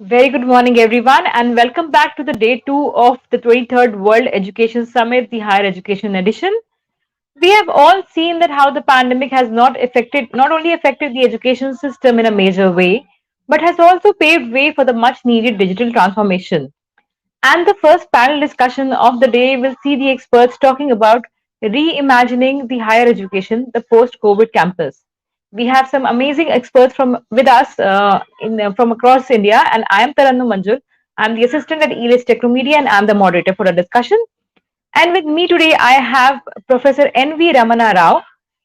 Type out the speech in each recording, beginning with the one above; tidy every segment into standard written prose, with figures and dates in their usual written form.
Very good morning, everyone, and welcome back to the day two of the 23rd World Education Summit, the Higher Education Edition. We have all seen that how the pandemic has not only affected the education system in a major way, but has also paved way for the much needed digital transformation. And the first panel discussion of the day will see the experts talking about reimagining the higher education, the post-COVID campus. We have some amazing experts from with us from across India, and I am Tarannu Manjul. I'm the assistant at Elets Technomedia, and I'm the moderator for the discussion. And with me today, I have Professor N.V. Ramana Rao,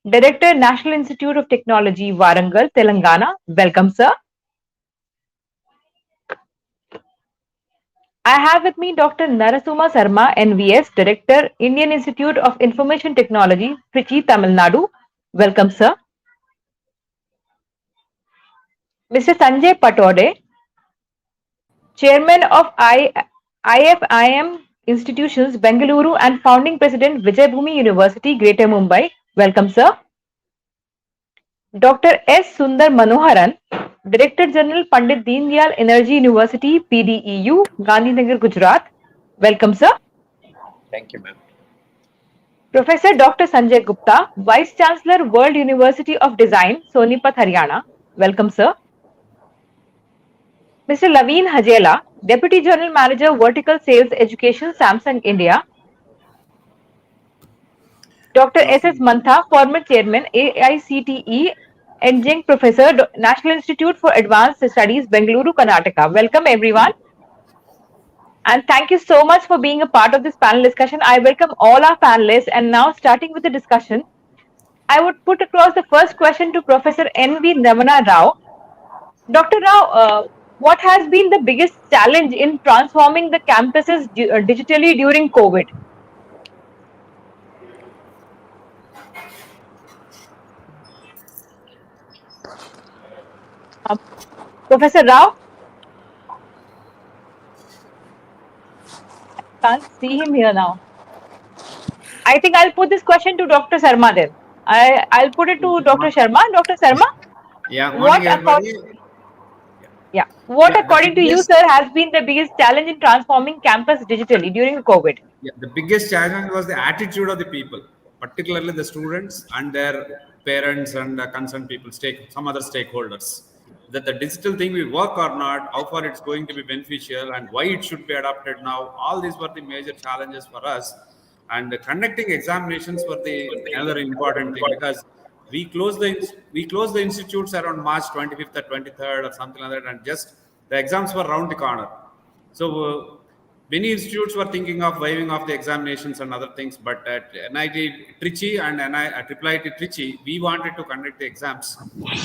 Director, National Institute of Technology, Warangal, Telangana. Welcome, sir. I have with me Dr. Narasuma Sarma, NVS, Director, Indian Institute of Information Technology, Trichy, Tamil Nadu. Welcome, sir. Mr. Sanjay Patode, Chairman of IFIM Institutions, Bengaluru, and Founding President, Vijay Bhumi University, Greater Mumbai. Welcome, sir. Dr. S. Sundar Manoharan, Director General, Pandit Deendayal Energy University, PDEU, Gandhinagar, Gujarat. Welcome, sir. Thank you, ma'am. Professor Dr. Sanjay Gupta, Vice Chancellor, World University of Design, Sonipat, Haryana. Welcome, sir. Mr. Laveen Hajela, Deputy General Manager, Vertical Sales Education, Samsung India. Dr. S.S. Mantha, former Chairman, AICTE, Adjunct Professor, National Institute for Advanced Studies, Bengaluru, Karnataka. Welcome, everyone. And thank you so much for being a part of this panel discussion. I welcome all our panelists. And now, starting with the discussion, I would put across the first question to Professor N.V. Ramana Rao. Dr. Rao, what has been the biggest challenge in transforming the campuses digitally during COVID? Professor Rao? Can't see him here now. I think I'll put this question to Dr. Sharma then. I'll put it to Dr. Sharma. Dr. Sharma, Yeah, morning, everybody. What Yeah, the according to you, biggest, sir, has been the biggest challenge in transforming campus digitally during COVID? yeah, the biggest challenge was the attitude of the people, particularly the students and their parents and concerned people, some other stakeholders. That the digital thing will work or not, how far it's going to be beneficial, and why it should be adopted now. All these were the major challenges for us. And conducting examinations were the another important thing because we closed the institutes around March 25th or 23rd or something like that, and just the exams were round the corner. So many institutes were thinking of waiving off the examinations and other things, but at NIT Trichy and at IIT Trichy, we wanted to conduct the exams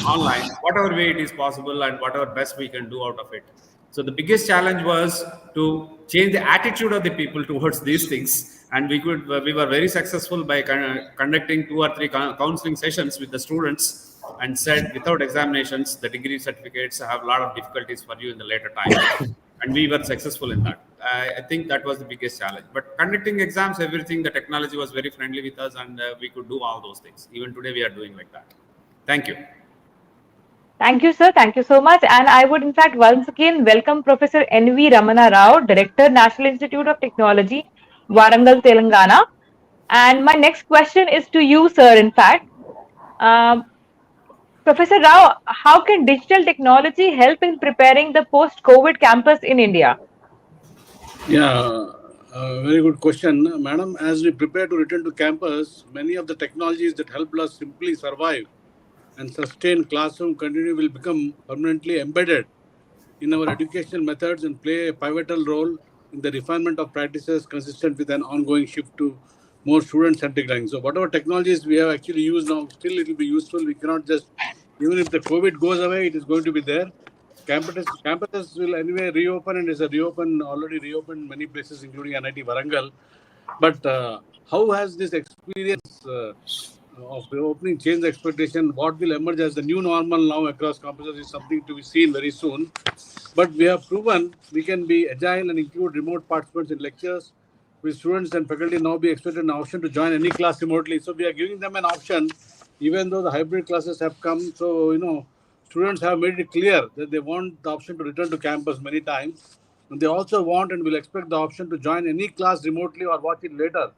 online, whatever way it is possible and whatever best we can do out of it. So the biggest challenge was to change the attitude of the people towards these things, and we were very successful by conducting 2 or 3 counseling sessions with the students, and said without examinations, the degree certificates have a lot of difficulties for you in the later time. And we were successful in that. I think that was the biggest challenge. But conducting exams, everything, the technology was very friendly with us, and we could do all those things. Even today, we are doing like that. Thank you. Thank you, sir. Thank you so much. And I would, in fact, once again welcome Professor N.V. Ramana Rao, Director, National Institute of Technology, Warangal, Telangana. And my next question is to you, sir, in fact. Professor Rao, how can digital technology help in preparing the post-COVID campus in India? Yeah, very good question, madam. As we prepare to return to campus, many of the technologies that helped us simply survive and sustain classroom continue will become permanently embedded in our educational methods and play a pivotal role in the refinement of practices consistent with an ongoing shift to more student-centric learning. So whatever technologies we have actually used now, still it will be useful. We cannot just, even if the COVID goes away, it is going to be there. Campuses will anyway reopen, and is already reopened many places, including NIT Warangal. But how has this experience of the opening changed the expectation? What will emerge as the new normal now across campuses is something to be seen very soon. But we have proven we can be agile and include remote participants in lectures, with students and faculty now be expected an option to join any class remotely. So we are giving them an option, even though the hybrid classes have come. So, students have made it clear that they want the option to return to campus many times. And they also want and will expect the option to join any class remotely or watch it later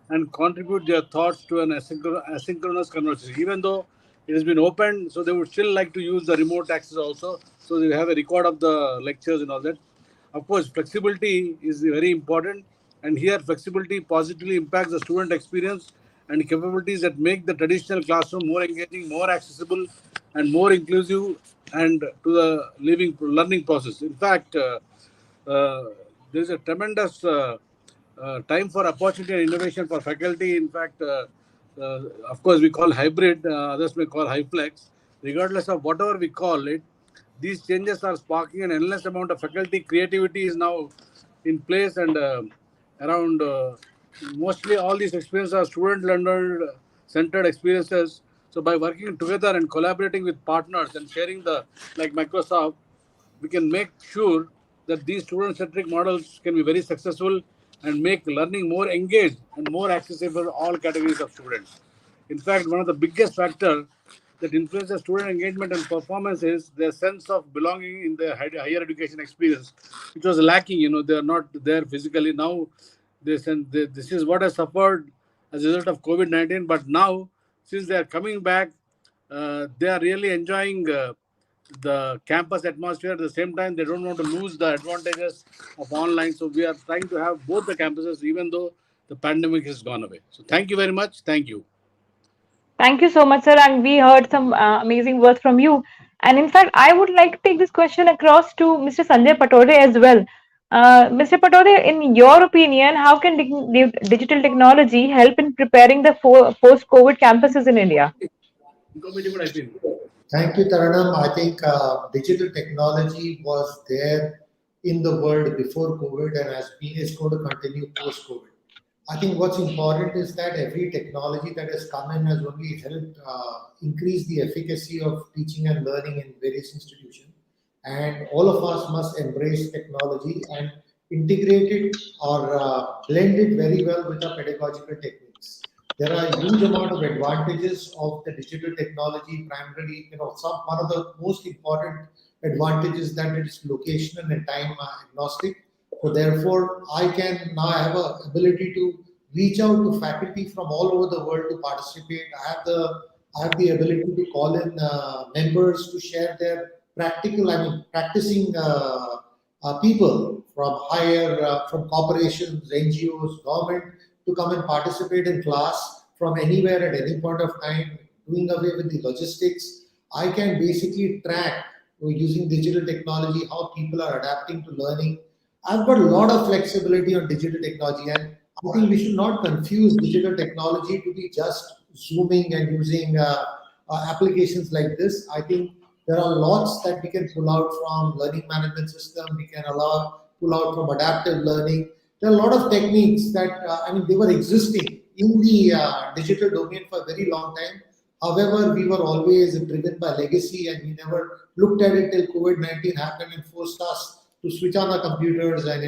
and contribute their thoughts to an asynchronous conversation. Even though it has been opened, so they would still like to use the remote access also. So they have a record of the lectures and all that. Of course, flexibility is very important, and here flexibility positively impacts the student experience and capabilities that make the traditional classroom more engaging, more accessible, and more inclusive, and to the living learning process. In fact, uh, there is a tremendous time for opportunity and innovation for faculty. In fact, of course, we call hybrid, others may call high flex. Regardless of whatever we call it, these changes are sparking an endless amount of faculty creativity is now in place, and around mostly all these experiences are student learner centered experiences. So by working together and collaborating with partners and sharing the like Microsoft, we can make sure that these student-centric models can be very successful and make learning more engaged and more accessible to all categories of students. In fact, one of the biggest factors that influences student engagement and performance is their sense of belonging in their higher education experience, which was lacking. They are not there physically now. This is what has suffered as a result of COVID-19. But now, since they are coming back, they are really enjoying the campus atmosphere. At the same time, they don't want to lose the advantages of online. So we are trying to have both the campuses, even though the pandemic has gone away. So thank you very much. Thank you. Thank you so much, sir. And we heard some amazing words from you. And in fact, I would like to take this question across to Mr. Sanjay Patode as well. Mr. Patode, in your opinion, how can digital technology help in preparing the post-COVID campuses in India? Thank you, Taranam. I think digital technology was there in the world before COVID and is going to continue post COVID. I think what's important is that every technology that has come in has only helped increase the efficacy of teaching and learning in various institutions. And all of us must embrace technology and integrate it or blend it very well with our pedagogical techniques. There are a huge amount of advantages of the digital technology. Primarily, one of the most important advantages that it is locational and time agnostic. So therefore, I can now have a ability to reach out to faculty from all over the world to participate. I have the ability to call in members to share their practicing people from from corporations, NGOs, government to come and participate in class from anywhere at any point of time, doing away with the logistics. I can basically track using digital technology how people are adapting to learning. I've got a lot of flexibility on digital technology, and I think we should not confuse digital technology to be just zooming and using applications like this. I think there are lots that we can pull out from learning management system. We can pull out from adaptive learning. There are a lot of techniques that they were existing in the digital domain for a very long time. However, we were always driven by legacy, and we never looked at it till COVID-19 happened and forced us to switch on our computers and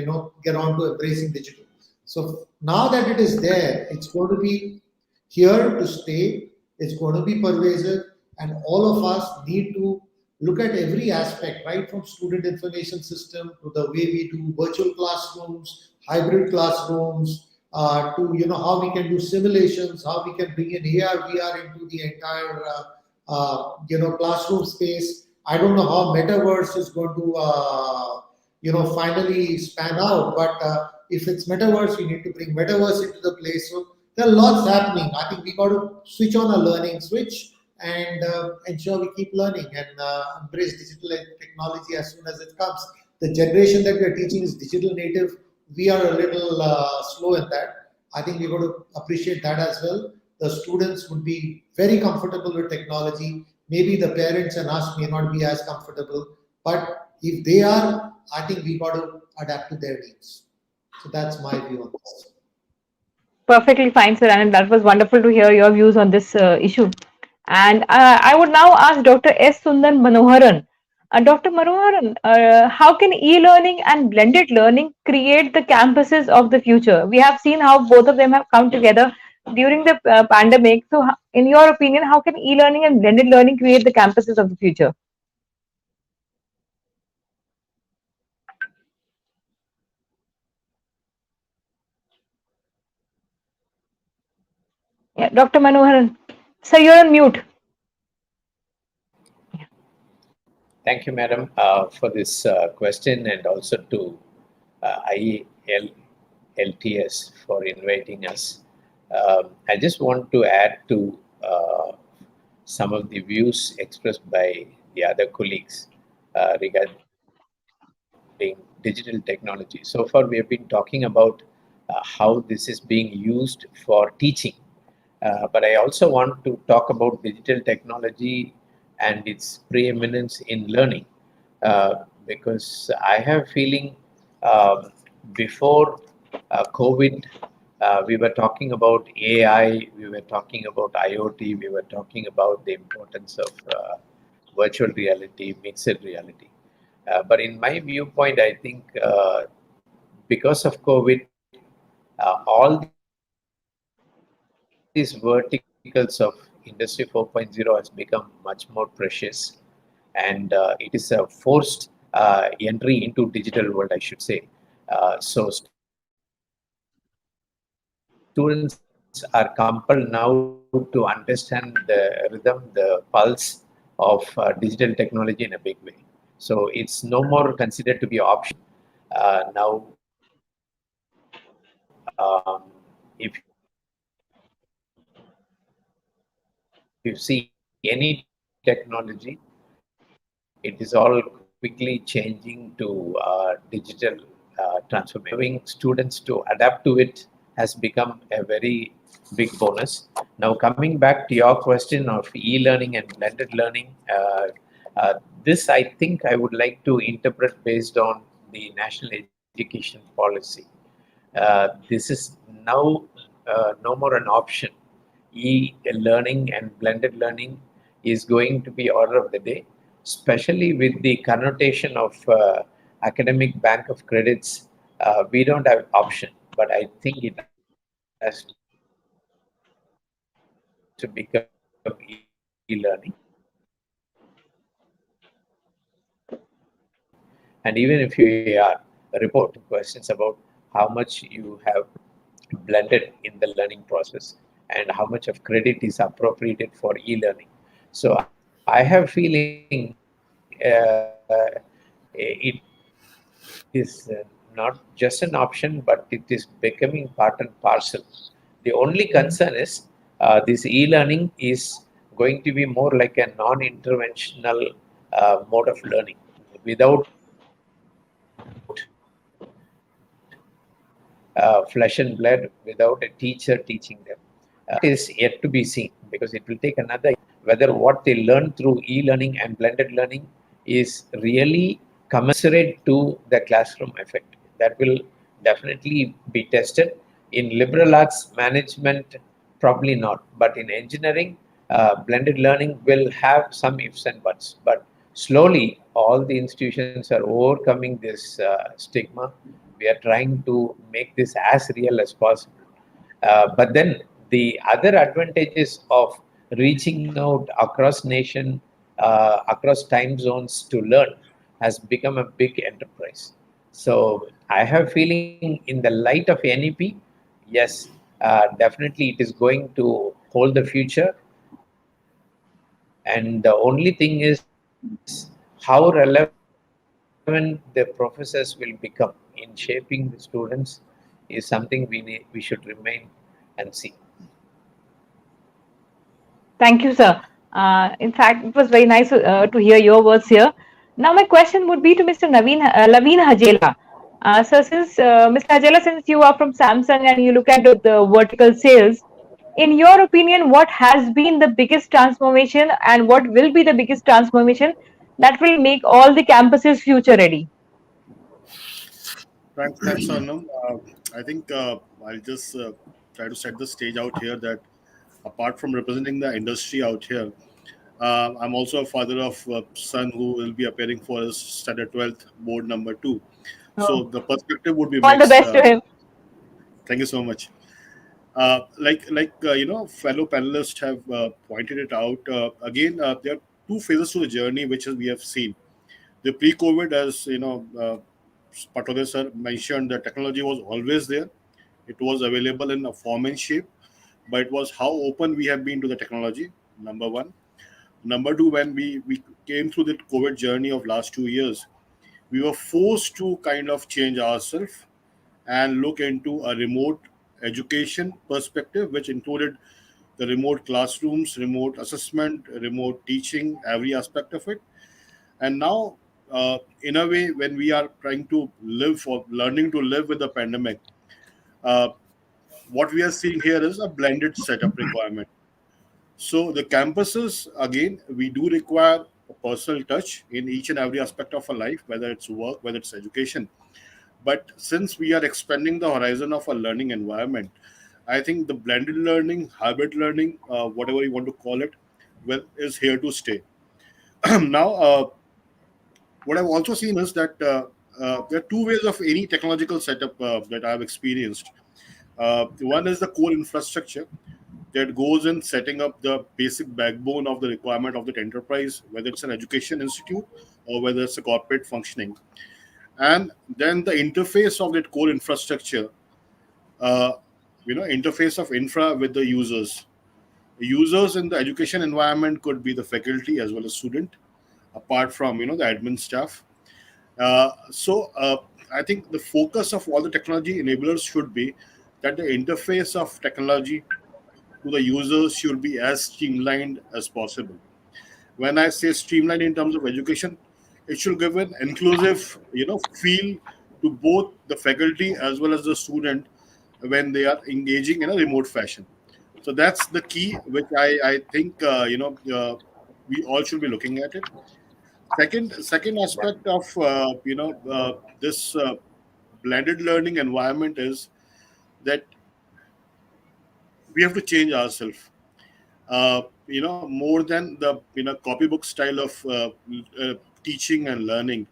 get on to embracing digital. So now that it is there, it's going to be here to stay. It's going to be pervasive, and all of us need to look at every aspect, right from student information system to the way we do virtual classrooms, hybrid classrooms, to how we can do simulations, how we can bring in AR, VR into the entire classroom space. I don't know how metaverse is going to finally span out, but if it's metaverse, we need to bring metaverse into the place. So there are lots happening. I think we got to switch on a learning switch and ensure we keep learning and embrace digital technology as soon as it comes. The generation that we are teaching is digital native. We are a little slow in that. I think we've got to appreciate that as well. The students would be very comfortable with technology. Maybe the parents and us may not be as comfortable, but if they are, I think we got to adapt to their needs. So that's my view on this. Perfectly fine, sir. And that was wonderful to hear your views on this issue. And I would now ask Dr. S. Sundan Manoharan. Dr. Manoharan, how can e-learning and blended learning create the campuses of the future? We have seen how both of them have come together during the pandemic. So, in your opinion, how can e-learning and blended learning create the campuses of the future? Yeah, Dr. Manoharan. So you're on mute. Thank you, madam, for this question, and also to IELTS for inviting us. I just want to add to some of the views expressed by the other colleagues regarding digital technology. So far, we have been talking about how this is being used for teaching. But I also want to talk about digital technology and its preeminence in learning, because I have feeling before COVID, we were talking about AI, we were talking about IoT, we were talking about the importance of virtual reality, mixed reality. But in my viewpoint, I think because of COVID, all these verticals of Industry 4.0 has become much more precious, and it is a forced entry into digital world, I should say. So students are compelled now to understand the rhythm, the pulse of digital technology in a big way. So it's no more considered to be optional. Now, if you see any technology, it is all quickly changing to digital transformation. Allowing students to adapt to it has become a very big bonus. Now, coming back to your question of e-learning and blended learning, this I think I would like to interpret based on the National Education Policy. This is now no more an option. E-learning and blended learning is going to be order of the day, especially with the connotation of academic bank of credits. We don't have option, but I think it has to become e-learning. And even if you are report questions about how much you have blended in the learning process and how much of credit is appropriated for e-learning. So I have feeling it is not just an option, but it is becoming part and parcel. The only concern is this e-learning is going to be more like a non-interventional mode of learning without flesh and blood, without a teacher teaching them. That is yet to be seen, because it will take another year whether what they learn through e-learning and blended learning is really commensurate to the classroom effect. That will definitely be tested. In liberal arts management, probably not, but in engineering, blended learning will have some ifs and buts. But slowly, all the institutions are overcoming this stigma. We are trying to make this as real as possible. But then the other advantages of reaching out across nation, across time zones to learn has become a big enterprise. So I have feeling in the light of NEP, yes, definitely it is going to hold the future. And the only thing is how relevant the professors will become in shaping the students is something we should remain and see. Thank you, sir. In fact, it was very nice to hear your words here. Now, my question would be to Mr. Laveen Hajela. So, since Mr. Hajela, since you are from Samsung and you look at the vertical sales, in your opinion, what has been the biggest transformation and what will be the biggest transformation that will make all the campuses future ready? Thanks, Arnam. I think I'll just try to set the stage out here that apart from representing the industry out here, I'm also a father of a son who will be appearing for his standard 12th board number two. So Oh, the perspective would be all the mixed. best to him. Thank you so much. Fellow panelists have pointed it out. Again, there are two phases to the journey which we have seen. The pre-COVID, as Patode sir mentioned, the technology was always there. It was available in a form and shape, but it was how open we have been to the technology. Number one. Number two, when we came through the COVID journey of last 2 years, we were forced to kind of change ourselves and look into a remote education perspective, which included the remote classrooms, remote assessment, remote teaching, every aspect of it. And now, in a way, when we are trying to live or learning to live with the pandemic, uh, what we are seeing here is a blended setup requirement. So the campuses, again, we do require a personal touch in each and every aspect of our life, whether it's work, whether it's education. But since we are expanding the horizon of our learning environment, I think the blended learning, hybrid learning, whatever you want to call it, well, is here to stay. Now, what I've also seen is that there are two ways of any technological setup that I've experienced. One is the core infrastructure that goes in setting up the basic backbone of the requirement of that enterprise, whether it's an education institute or whether it's a corporate functioning. And then the interface of that core infrastructure, uh, interface of infra with the users. Users in the education environment could be the faculty as well as student, apart from the admin staff. So I think the focus of all the technology enablers should be that the interface of technology to the users should be as streamlined as possible. When I say streamlined in terms of education, it should give an inclusive, feel to both the faculty as well as the student when they are engaging in a remote fashion. So that's the key, which I think we all should be looking at it. Second aspect of this blended learning environment is that we have to change ourselves. More than the copybook style of teaching and learning,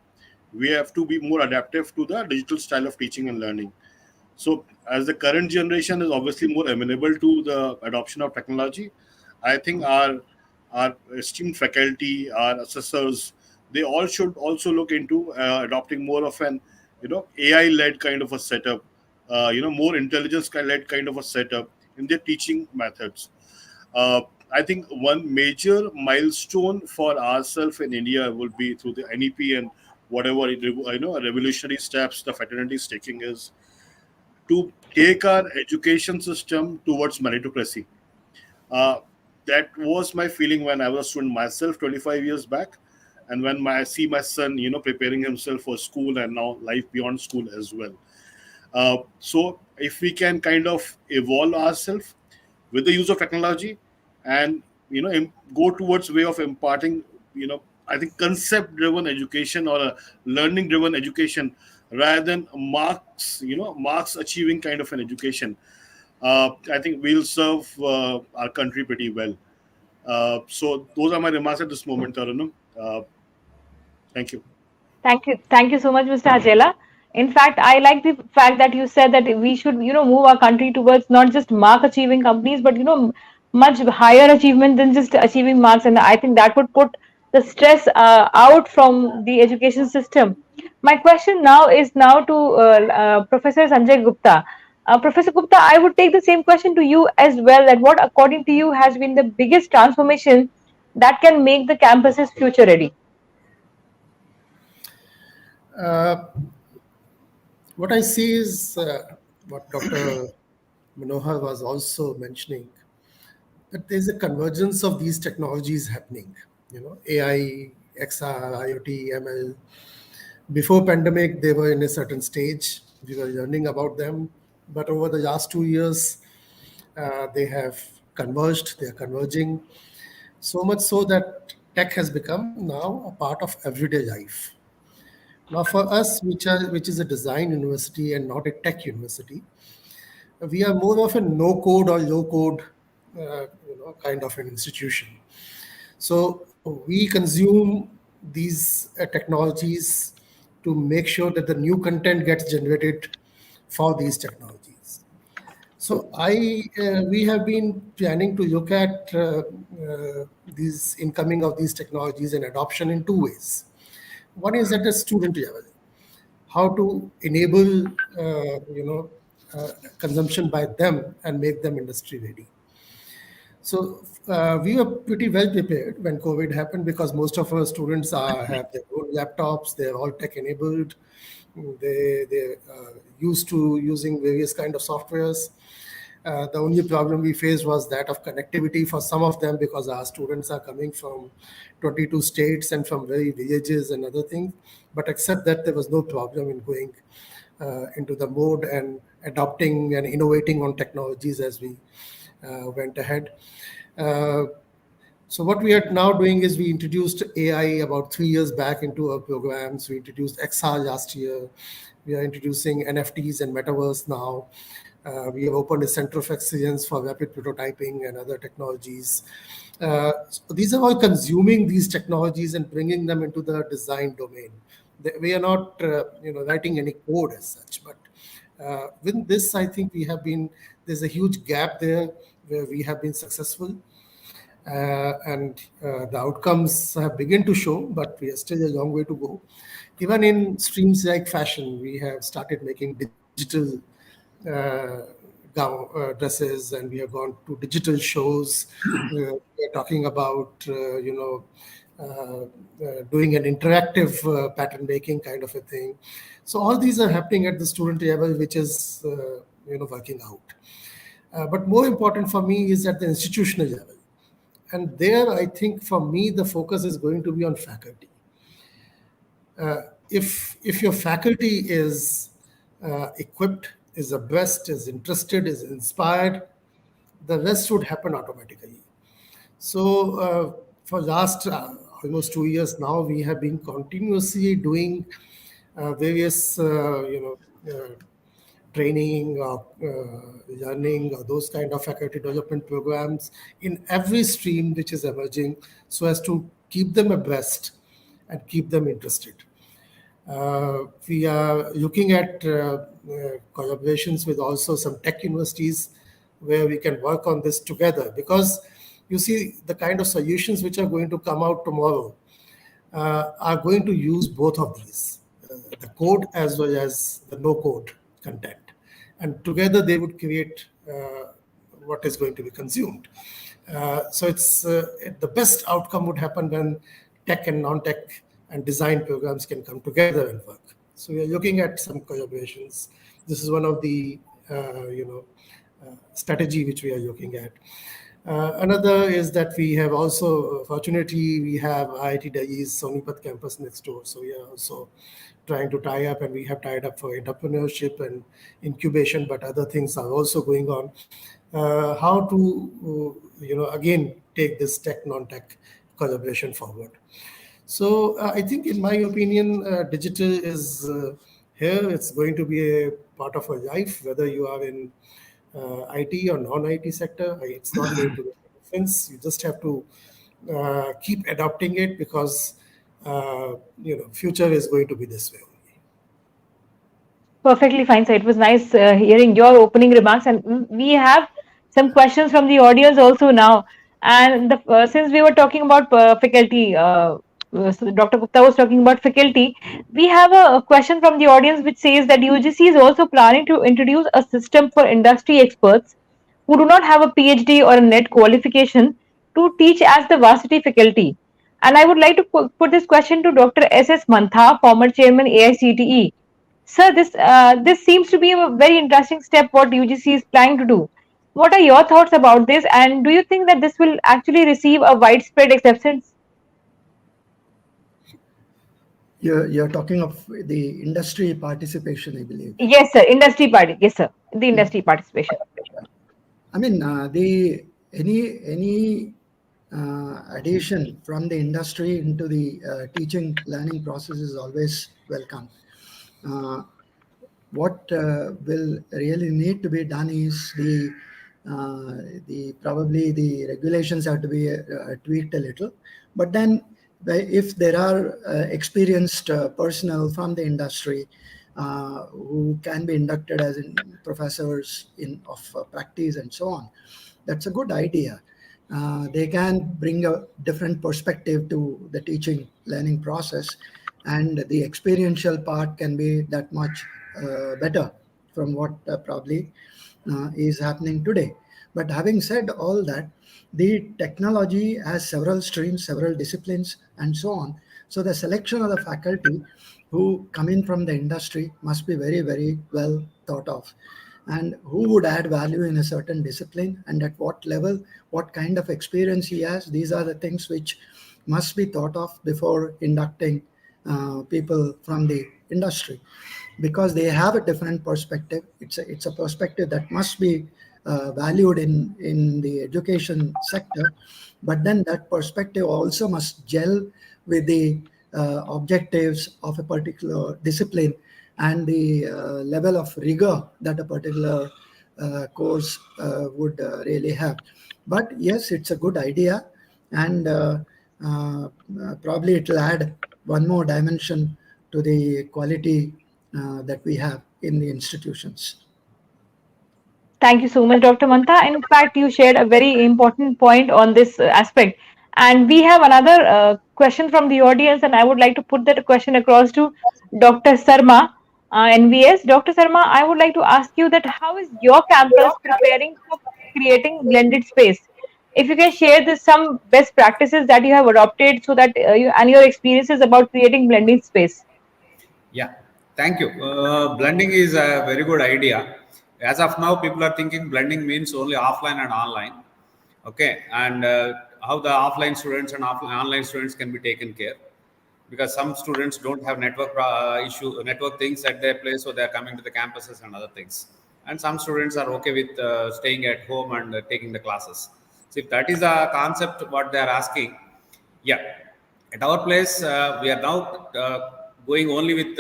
we have to be more adaptive to the digital style of teaching and learning. So, as the current generation is obviously more amenable to the adoption of technology, I think our esteemed faculty, our assessors, they all should also look into adopting more of an AI led kind of a setup, more intelligence led kind of a setup in their teaching methods. uh, I think one major milestone for ourselves in India will be through the NEP and whatever revolutionary steps the fraternity is taking is to take our education system towards meritocracy. Uh, that was my feeling when I was a student myself 25 years back, and when I see my son, preparing himself for school and now life beyond school as well. So if we can kind of evolve ourselves with the use of technology and go towards way of imparting, I think concept driven education or a learning driven education rather than marks achieving kind of an education, I think we'll serve our country pretty well. So those are my remarks at this moment, Tarunam. Thank you. Thank you. Thank you so much, Mr. Hajela. In fact, I like the fact that you said that we should, move our country towards not just mark achieving companies, but, much higher achievement than just achieving marks. And I think that would put the stress out from the education system. My question now is now to Professor Sanjay Gupta. Professor Gupta, I would take the same question to you as well. That what, according to you, has been the biggest transformation that can make the campuses future ready? Uh, what I see is what Dr. Manohar was also mentioning, that there's a convergence of these technologies happening. AI, XR, IoT, ML. Before pandemic, they were in a certain stage. We were learning about them, but over the last 2 years, they have converged. They are converging so much so that tech has become now a part of everyday life. Now, for us, which is a design university and not a tech university, we are more of a no code or low code kind of an institution. So we consume these technologies to make sure that the new content gets generated for these technologies. So we have been planning to look at these incoming of these technologies and adoption in two ways. One is at the student level, how to enable consumption by them and make them industry ready. So we were pretty well prepared when COVID happened because most of our students have their own laptops. They're all tech enabled. They used to using various kind of softwares. The only problem we faced was that of connectivity for some of them because our students are coming from 22 states and from very villages and other things. But except that, there was no problem in going into the mode and adopting and innovating on technologies as we went ahead. Uh, so what we are now doing is we introduced AI about 3 years back into our programs. We introduced XR last year. We are introducing NFTs and metaverse now. We have opened a center of excellence for rapid prototyping and other technologies. So these are all consuming these technologies and bringing them into the design domain. We are not, writing any code as such, but with this, I think there's a huge gap there where we have been successful. And the outcomes have begun to show, but we are still a long way to go. Even in streams like fashion, we have started making digital dresses, and we have gone to digital shows. We are talking about, doing an interactive pattern making kind of a thing. So all these are happening at the student level, which is, working out. But more important for me is at the institutional level. And there, I think for me, the focus is going to be on faculty. If your faculty is equipped, is abreast, is interested, is inspired, the rest would happen automatically. So for last almost 2 years now, we have been continuously doing various, training or learning or those kind of faculty development programs in every stream which is emerging so as to keep them abreast and keep them interested. We are looking at collaborations with also some tech universities where we can work on this together, because you see the kind of solutions which are going to come out tomorrow are going to use both of these, the code as well as the no code content. And together they would create what is going to be consumed. So it's the best outcome would happen when tech and non-tech and design programs can come together and work. So we are looking at some collaborations. This is one of the strategy which we are looking at. Another is that we have also, fortunately, we have IIT Delhi's Sonipat campus next door. So we are also trying to tie up, and we have tied up for entrepreneurship and incubation, but other things are also going on. How to, again, take this tech, non-tech collaboration forward. So I think, in my opinion, digital is here. It's going to be a part of our life, whether you are in IT or non-IT sector. It's not going to make a difference. You just have to keep adopting it, because future is going to be this way only. Perfectly fine, sir. It was nice hearing your opening remarks, and we have some questions from the audience also now. And since we were talking about faculty, so Dr. Gupta was talking about faculty, we have a question from the audience which says that UGC is also planning to introduce a system for industry experts who do not have a PhD or a NET qualification to teach as the varsity faculty. And I would like to put this question to Dr. S.S. Mantha, former chairman AICTE. Sir, this seems to be a very interesting step what UGC is planning to do. What are your thoughts about this, and do you think that this will actually receive a widespread acceptance? You're talking of the industry participation, I believe. Yes, sir. Industry party. Yes, sir. The industry participation. I mean, any addition from the industry into the teaching learning process is always welcome. What will really need to be done is probably the regulations have to be tweaked a little, but then if there are experienced personnel from the industry who can be inducted as professors of practice and so on, that's a good idea. They can bring a different perspective to the teaching learning process, and the experiential part can be that much better from what probably is happening today. But having said all that, the technology has several streams, several disciplines, and so on. So the selection of the faculty who come in from the industry must be very, very well thought of. And who would add value in a certain discipline and at what level, what kind of experience he has. These are the things which must be thought of before inducting people from the industry, because they have a different perspective. It's a perspective that must be valued in the education sector, but then that perspective also must gel with the objectives of a particular discipline and the level of rigor that a particular course would really have. But yes, it's a good idea, and probably it will add one more dimension to the quality that we have in the institutions. Thank you so much, Dr. Manta. In fact, you shared a very important point on this aspect. And we have another question from the audience, and I would like to put that question across to Dr. Sarma, NVS. Dr. Sarma, I would like to ask you that how is your campus preparing for creating blended space? If you can share this, some best practices that you have adopted so that you and your experiences about creating blended space. Yeah, thank you. Blending is a very good idea. As of now, people are thinking blending means only offline and online. Okay, and how the offline students and online students can be taken care, because some students don't have network things at their place, so they are coming to the campuses and other things. And some students are okay with staying at home and taking the classes. So if that is a concept what they are asking, yeah, at our place, we are now going only with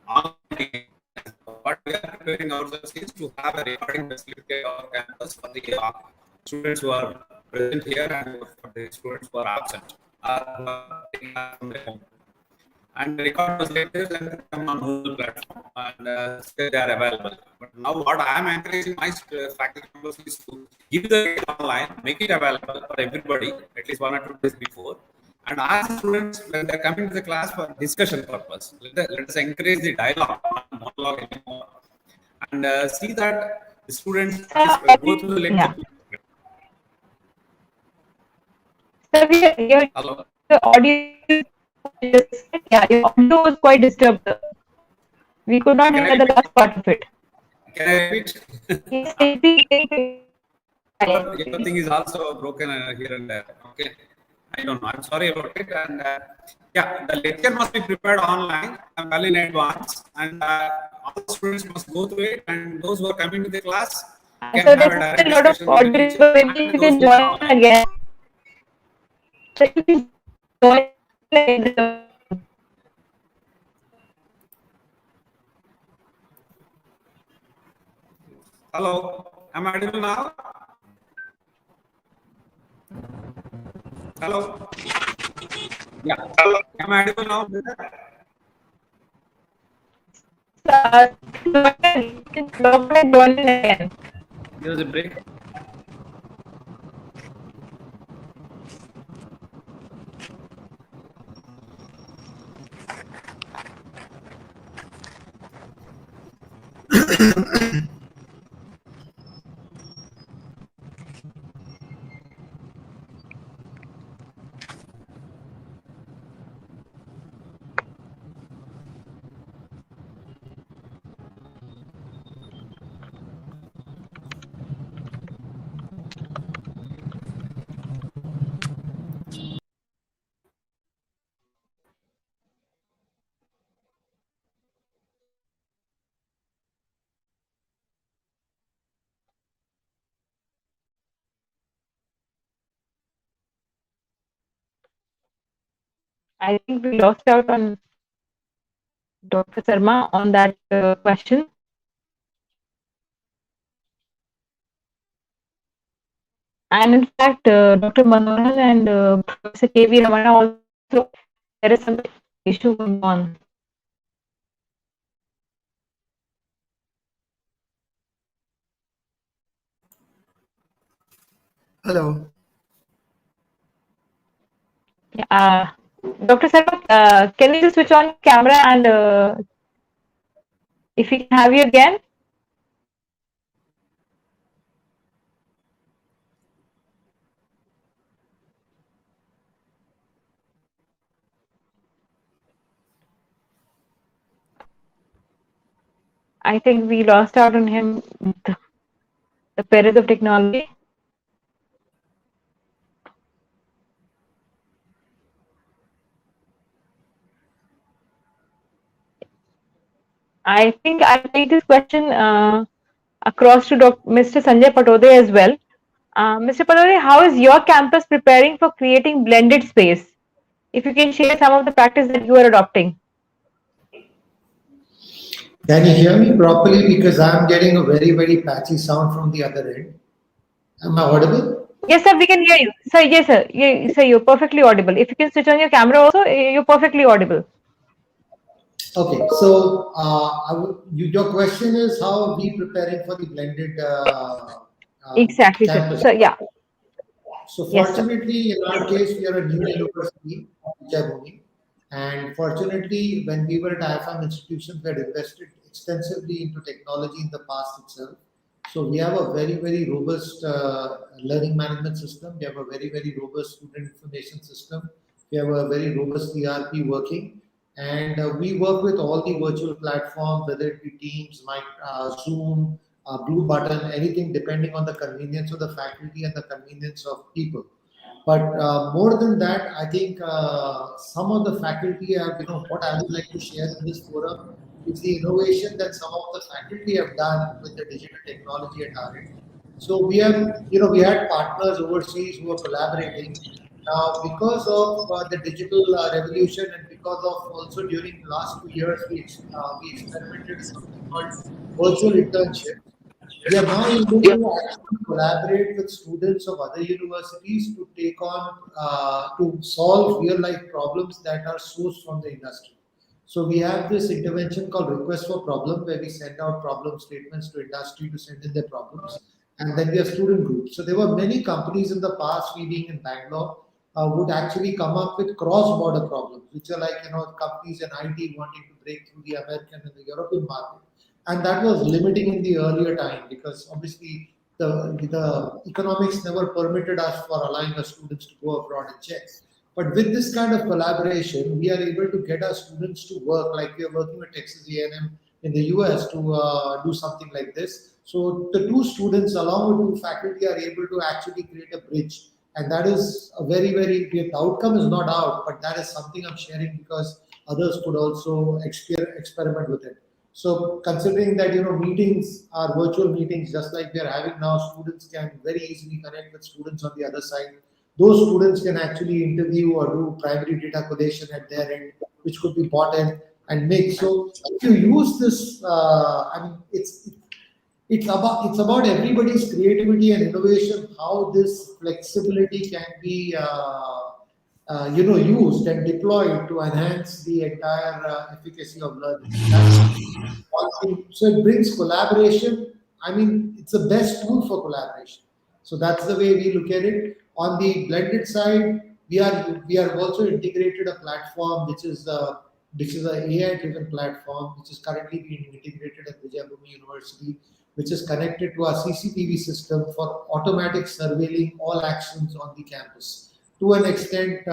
online. What we are preparing ourselves is to have a recording facility at our campus for the students who are present here and for the students who are absent or who are taking class from their home. And the record was lectures and come on Google platform, and still they are available. But now what I am encouraging my faculty members is to give the data online, make it available for everybody at least 1 or 2 days before, and ask students when they are coming to the class for discussion purpose. Let us encourage the dialogue, not monologue anymore, and see that the students go through the lecture. Yeah. Sir, your Hello. audio is quite distant. Yeah, your audio was quite disturbed, sir. We could not Can I hear the repeat? last part of it. Can I repeat? Yes, please. Everything is also broken here and there. Okay, I don't know. I'm sorry about it. And yeah, the lecture must be prepared online well in advance, and all the students must go through it. And those who are coming to the class can So have a there's direct still a lot of discussion with the audio. teacher Maybe and you those can who are join online. again. So you can join again. Hello, am I audible now? Hello. Yeah. Am I audible now? You can join in again. There was a break. I think we lost out on Dr. Sarma on that question. And in fact, Dr. Manohar and Professor K.V. Ramana also, there is some issue going on. Hello. Yeah, Dr. Sarma, can you just switch on camera and if we can have you again? I think we lost out on him, the parents of technology. I think I'll take this question across to Mr. Sanjay Patode as well. Mr. Patode, how is your campus preparing for creating blended space? If you can share some of the practice that you are adopting. Can you hear me properly? Because I'm getting a very, very patchy sound from the other end. Am I audible? Yes, sir, we can hear you. Sir, yes, sir. Sir, you're perfectly audible. If you can switch on your camera also, you're perfectly audible. Okay, so your question is how are we preparing for the blended Exactly, sir. campus? So, yeah. So Yes, sir. fortunately, in our case, we are a new university, Reimagining, and fortunately, when we were at IFM institutions, we had invested extensively into technology in the past itself. So we have a very, very robust learning management system. We have a very, very robust student information system. We have a very robust ERP working, and we work with all the virtual platforms, whether it be Teams, Zoom, Blue Button, anything depending on the convenience of the faculty and the convenience of people. But more than that, I think some of the faculty have, what I would like to share in this forum is the innovation that some of the faculty have done with the digital technology at our end. So we have, we had partners overseas who are collaborating. Now, because of the digital revolution and because of also during the last 2 years, we experimented with something called virtual internships. We are now able to actually collaborate with students of other universities to take on, to solve real life problems that are sourced from the industry. So we have this intervention called request for problem where we send out problem statements to industry to send in their problems. And then we have student groups. So there were many companies in the past, we being in Bangalore, would actually come up with cross-border problems, which are like, companies in IT wanting to break through the American and the European market, and that was limiting in the earlier time because obviously the economics never permitted us for allowing our students to go abroad and check. But with this kind of collaboration, we are able to get our students to work like we are working with Texas A&M in the US to do something like this. So the two students along with two faculty are able to actually create a bridge. And that is a very, very, the outcome is not out, but that is something I'm sharing because others could also experiment with it. So considering that meetings are virtual meetings, just like we are having now, students can very easily connect with students on the other side. Those students can actually interview or do primary data collation at their end, which could be bought in and made. So if you use this, I mean, it's about everybody's creativity and innovation. How this flexibility can be used and deployed to enhance the entire efficacy of learning. So that's one thing. So it brings collaboration. I mean, it's the best tool for collaboration. So that's the way we look at it. On the blended side, we are also integrated a platform which is an AI-driven platform which is currently being integrated at Vijayabhumi University, which is connected to our CCTV system for automatic surveilling all actions on the campus. To an extent,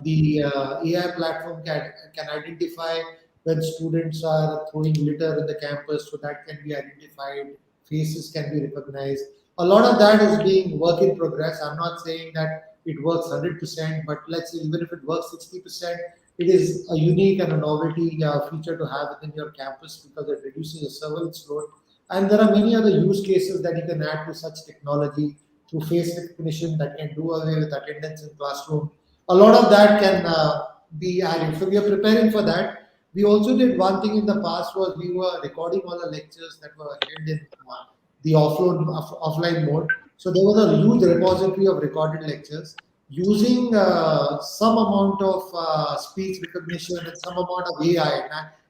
the AI platform can identify when students are throwing litter in the campus, so that can be identified, faces can be recognized. A lot of that is being work in progress. I'm not saying that it works 100%, but let's say even if it works 60%, it is a unique and a novelty feature to have within your campus because it reduces the surveillance load. And there are many other use cases that you can add to such technology through face recognition that can do away with attendance in classroom. A lot of that can be added. So we are preparing for that. We also did one thing in the past was we were recording all the lectures that were held in the offline mode. So there was a huge repository of recorded lectures using some amount of speech recognition and some amount of AI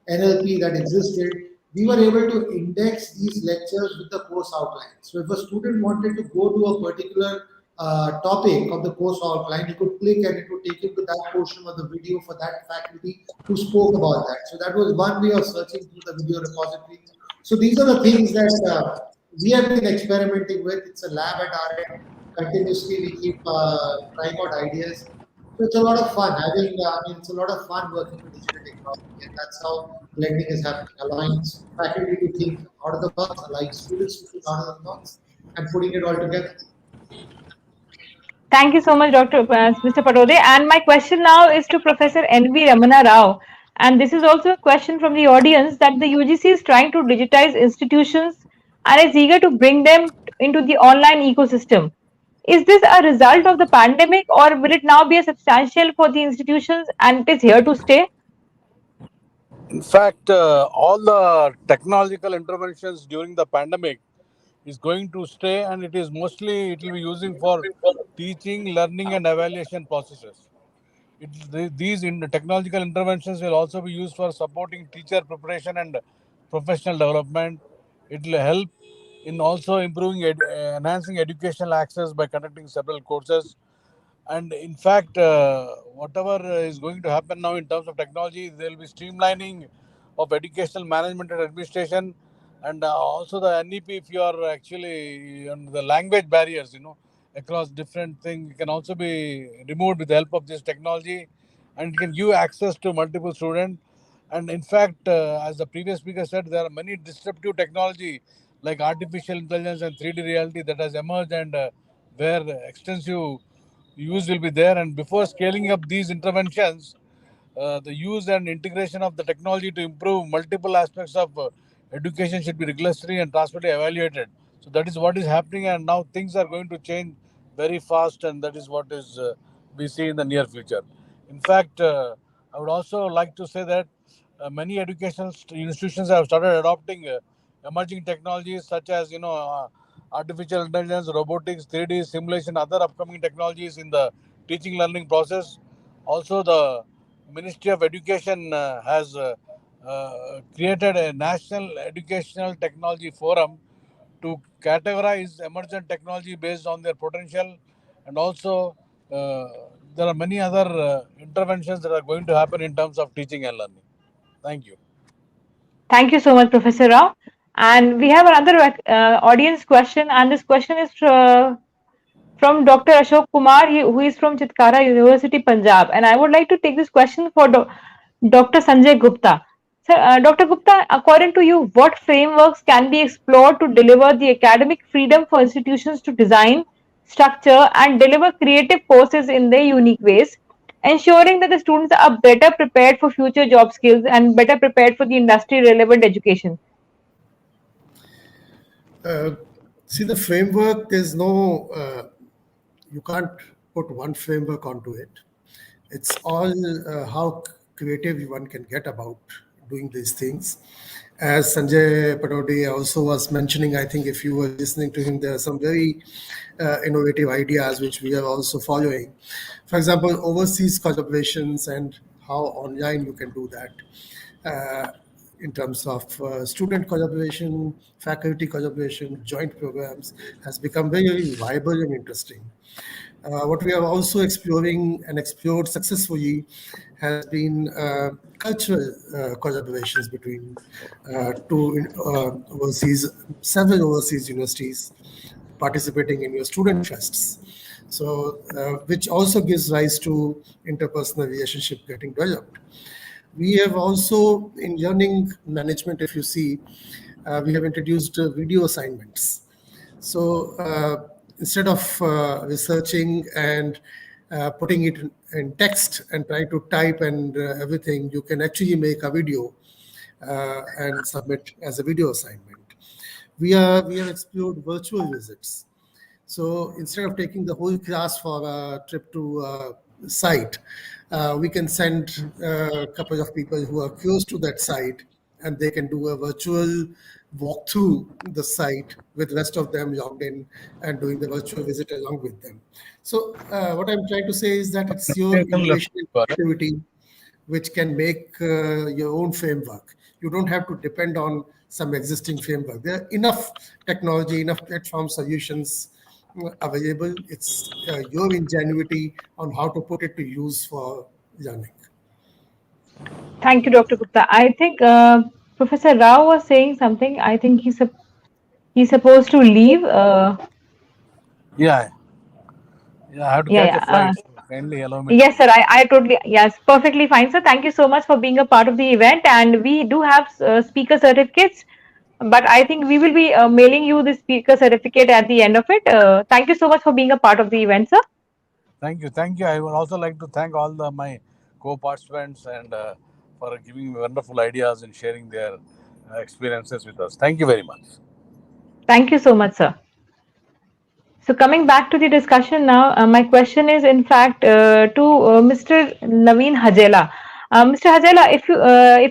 and NLP that existed. We were able to index these lectures with the course outline. So if a student wanted to go to a particular topic of the course outline, he could click and it would take him to that portion of the video for that faculty who spoke about that. So that was one way of searching through the video repository. So these are the things that we have been experimenting with. It's a lab at our end. Continuously, we keep trying out ideas. So it's a lot of fun. It's a lot of fun working with digital technology, and that's how blending is happening, allowing faculty to think out of the box, allowing students to think out of the box, and putting it all together. Thank you so much, Mr. Patode. And my question now is to Professor N.V. Ramana Rao. And this is also a question from the audience that the UGC is trying to digitize institutions and is eager to bring them into the online ecosystem. Is this a result of the pandemic, or will it now be a substantial for the institutions and it is here to stay? In fact, all the technological interventions during the pandemic is going to stay, and it will be using for teaching, learning, and evaluation processes. Technological interventions will also be used for supporting teacher preparation and professional development. It will help in also enhancing educational access by conducting several courses. And in fact, whatever is going to happen now in terms of technology, there will be streamlining of educational management and administration, and also the NEP. If you are actually on the language barriers, across different things, can also be removed with the help of this technology, and it can give access to multiple students. And in fact, as the previous speaker said, there are many disruptive technology like artificial intelligence and 3D reality that has emerged, and where extensive use will be there. And before scaling up these interventions, the use and integration of the technology to improve multiple aspects of education should be rigorously and transparently evaluated. So that is what is happening, and now things are going to change very fast, and that is what is we see in the near future. In fact, I would also like to say that many educational institutions have started adopting emerging technologies such as artificial intelligence, robotics, 3D simulation, other upcoming technologies in the teaching learning process. Also, the Ministry of Education has created a national educational technology forum to categorize emergent technology based on their potential, and also uh, there are many other interventions that are going to happen in terms of teaching and learning. Thank you. Thank you so much, Professor Rao. And we have another audience question, and this question is from Dr. Ashok Kumar, who is from Chitkara University, Punjab. And I would like to take this question for Dr. Sanjay Gupta. Sir, Dr. Gupta, according to you, what frameworks can be explored to deliver the academic freedom for institutions to design, structure, and deliver creative courses in their unique ways, ensuring that the students are better prepared for future job skills and better prepared for the industry relevant education? See, the framework, there's no, you can't put one framework onto it. It's all how creative one can get about doing these things. As Sanjay Patode also was mentioning, I think if you were listening to him, there are some very innovative ideas which we are also following. For example, overseas collaborations and how online you can do that. In terms of student collaboration, faculty collaboration, joint programs has become very, very viable and interesting. What we are also exploring and explored successfully has been cultural collaborations between several overseas universities participating in your student fests. So, which also gives rise to interpersonal relationship getting developed. We have also, in learning management, if you see, we have introduced video assignments. So instead of researching and putting it in text and trying to type and everything, you can actually make a video and submit as a video assignment. We have explored virtual visits. So instead of taking the whole class for a trip to a site, we can send a couple of people who are close to that site, and they can do a virtual walk through the site with the rest of them logged in and doing the virtual visit along with them. So what I'm trying to say is that it's your innovation and creativity which can make your own framework. You don't have to depend on some existing framework. There are enough technology, enough platform solutions available. It's your ingenuity on how to put it to use for learning. Thank you, Dr. Gupta. I think Professor Rao was saying something. I think he's supposed to leave. Yeah, I have to Yeah, catch a yeah. flight. So Kindly allow me to Yes, sir. conclude. I totally, yes, perfectly fine, sir. Thank you so much for being a part of the event. And we do have speaker certificates, but I think we will be mailing you the speaker certificate at the end of it. Thank you so much for being a part of the event, sir. Thank you, thank you. I would also like to thank all my co-participants and for giving wonderful ideas and sharing their experiences with us. Thank you very much. Thank you so much, sir. So coming back to the discussion now, my question is in fact to Mr. Naveen Hajela. Mr. Hajela, if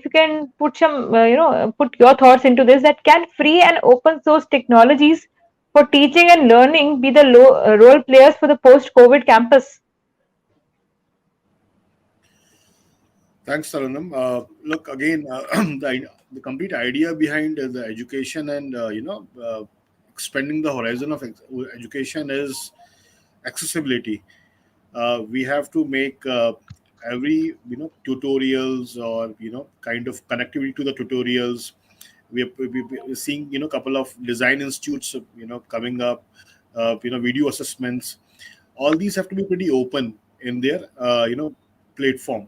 you can put some put your thoughts into this, that can free and open source technologies for teaching and learning be the role players for the post-COVID campus? Thanks, Saranam. Look again, the complete idea behind the education and expanding the horizon of education is accessibility. We have to make every tutorials or kind of connectivity to the tutorials. We're seeing couple of design institutes coming up. Video assessments. All these have to be pretty open in their platform.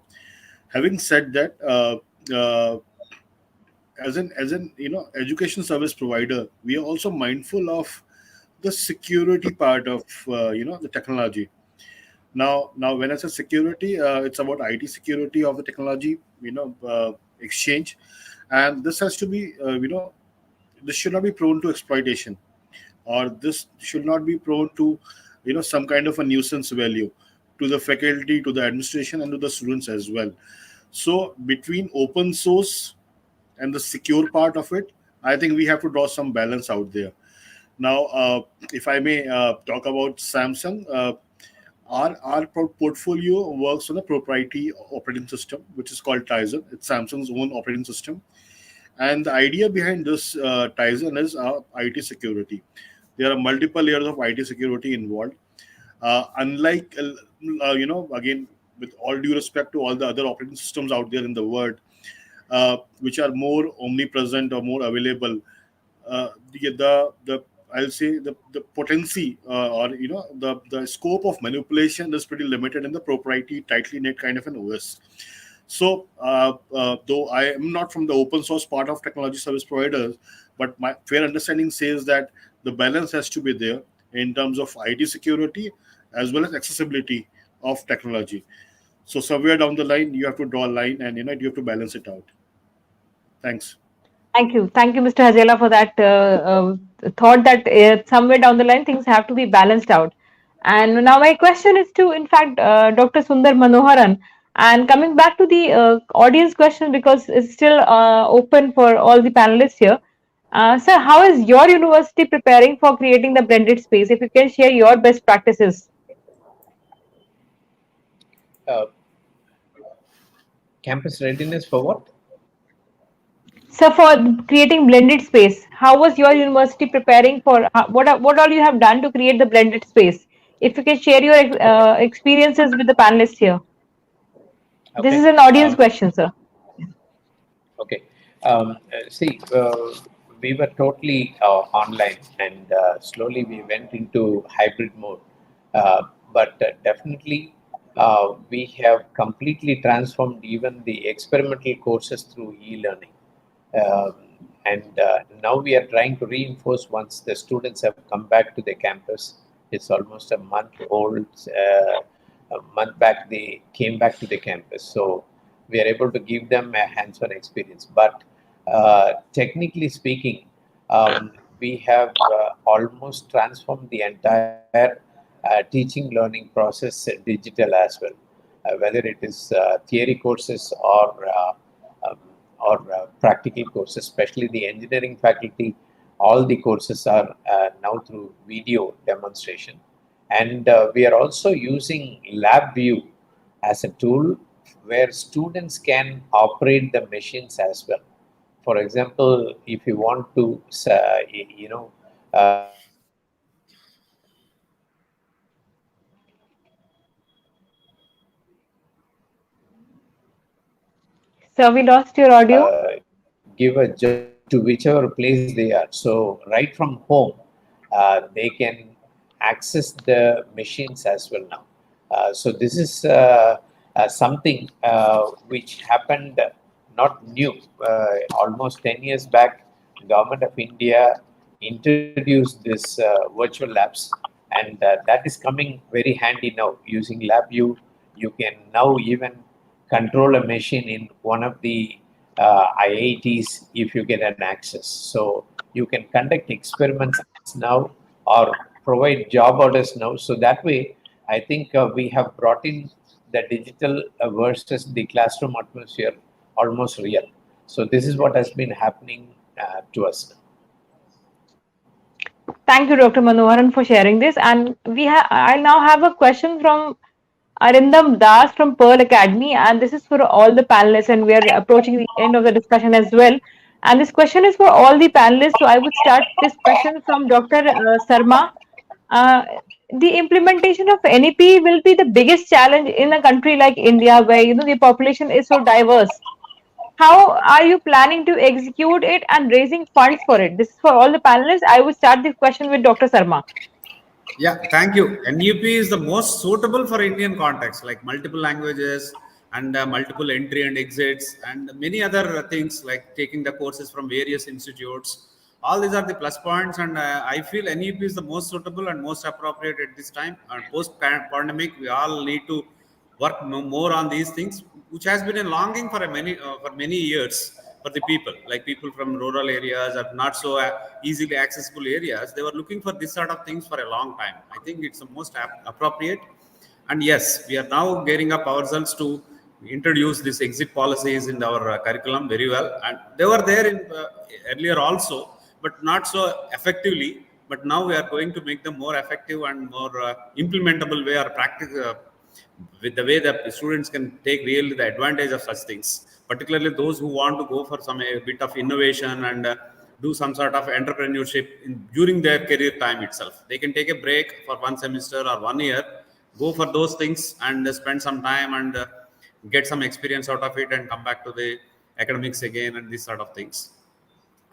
Having said that, as an education service provider, we are also mindful of the security part of the technology. Now when I say security, it's about IT security of the technology exchange, and this has to be this should not be prone to exploitation, or this should not be prone to some kind of a nuisance value to the faculty, to the administration, and to the students as well. So between open source and the secure part of it, I think we have to draw some balance out there. Now, if I may talk about Samsung, our portfolio works on a proprietary operating system, which is called Tizen. It's Samsung's own operating system, and the idea behind this Tizen is IT security. There are multiple layers of IT security involved. Unlike, again, with all due respect to all the other operating systems out there in the world, which are more omnipresent or more available, the I'll say the potency or the scope of manipulation is pretty limited in the proprietary, tightly knit kind of an OS. So, though I am not from the open source part of technology service providers, but my fair understanding says that the balance has to be there in terms of IT security as well as accessibility of technology. So somewhere down the line, you have to draw a line, and you have to balance it out. Thanks. Thank you, Mr. Hajela, for that thought that somewhere down the line things have to be balanced out. And now my question is to, in fact, Dr. Sundar Manoharan. And coming back to the audience question, because it's still open for all the panelists here. Sir, how is your university preparing for creating the blended space? If you can share your best practices. Uh, Campus readiness for what? So for creating blended space, how was your university preparing for what all you have done to create the blended space? If you can share your Okay. experiences with the panelists here. This is Okay. an audience question, sir. Okay. See, we were totally online, and slowly we went into hybrid mode. But definitely, we have completely transformed even the experimental courses through e-learning. Um, and now we are trying to reinforce once the students have come back to the campus. It's almost a month old. A month back, they came back to the campus. So we are able to give them a hands-on experience. But technically speaking, we have almost transformed the entire teaching learning process digital as well, whether it is theory courses um, or practical courses, especially the engineering faculty. All the courses are now through video demonstration. And we are also using LabVIEW as a tool where students can operate the machines as well. For example, if you want to, So we lost your audio. give a job to whichever place they are. So right from home, they can access the machines as well now. So this is something which happened not new. Almost 10 years back, Government of India introduced this virtual labs, and that is coming very handy now. Using LabVIEW, you can now even control a machine in one of the IITs if you get an access. So you can conduct experiments now or provide job orders now. So that way, I think we have brought in the digital versus the classroom atmosphere almost real. So this is what has been happening to us. Thank you, Dr. Manoharan, for sharing this. And I now have a question from Arindam Das from Pearl Academy, and this is for all the panelists, and we are approaching the end of the discussion as well. And this question is for all the panelists. So I would start this question from Dr. Sarma. Uh, the implementation of NEP will be the biggest challenge in a country like India, where the population is so diverse. How are you planning to execute it and raising funds for it? This is for all the panelists. I will start this question with Dr. Sarma. Yeah, thank you. NUP is the most suitable for Indian context, like multiple languages and multiple entry and exits, and many other things like taking the courses from various institutes. All these are the plus points, and I feel NUP is the most suitable and most appropriate at this time. And post pandemic, we all need to work more on these things, which has been a longing for many years for the people, like people from rural areas or not so easily accessible areas. They were looking for this sort of things for a long time. I think it's the most appropriate. And yes, we are now gearing up ourselves to introduce these exit policies in our curriculum very well. And they were there in earlier also, but not so effectively. But now we are going to make them more effective and more implementable way or practice with the way that students can take really the advantage of such things, particularly those who want to go for some a bit of innovation and do some sort of entrepreneurship during their career time itself. They can take a break for one semester or 1 year, go for those things and spend some time and get some experience out of it and come back to the academics again and these sort of things.